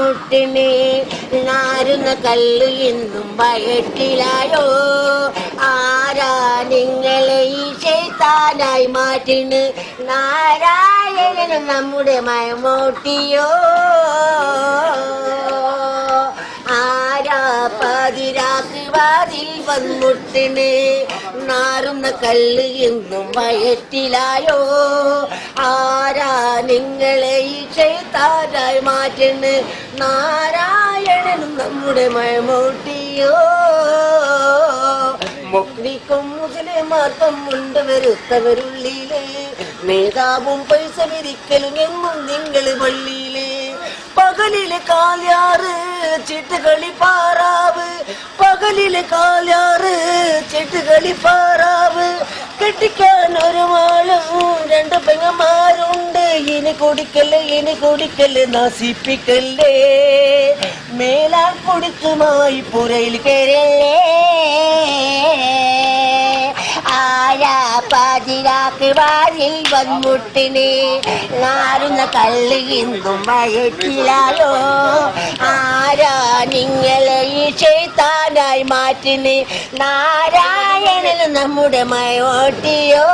വൻമുട്ടിന് നാരുന്ന കല്ല് ഇന്നും വയറ്റിലായോ ആരാ നിങ്ങളെ ഈ ശൈത്താനായി മാറ്റിന് നാരായണന് നമ്മുടെ മയമൂട്ടിയോ ആരാ പതിരാക്ക് വാതിൽ വൻമുട്ടിന് നാറുന്ന കല്ല് എന്നും വയറ്റിലായോ ആരാ നിങ്ങളെ ഈ ശൈത്താനായി മാറ്റുന്നു നാരായണനും നമ്മുടെ മയമൂട്ടിയോ മുക്തിക്കും മുസ്ലിമാർക്കും ഉണ്ട് വെറുത്തവരുള്ളില് നേതാവും പൈസ വിരിക്കലും എങ്ങും നിങ്ങൾ പള്ളിയില് പകലില് കാല്യാറ് ചിട്ടുകളി പാറാവ് പകലില് കാല്യാറ് ചിട്ടുകളി പാറാവ് കെട്ടിക്കാൻ ഒരു മാളും രണ്ട് പെങ്ങന്മാരുണ്ട് ഇനി കുടിക്കല് നശിപ്പിക്കല്ലേ മേലാൽ കുടിച്ചുമായി പുരയിൽ കയറല്ലേ ആരാ പതിരാക്ക് വാതിൽ വൻമുട്ടിന് നാരുന്ന കല്ല് ഇന്നും വയറ്റിലായോ ആരാ നിങ്ങളെ ഈ ശൈത്താനായി മാറ്റിന് നാരായണന് നമ്മുടെ മയോട്ടിയോ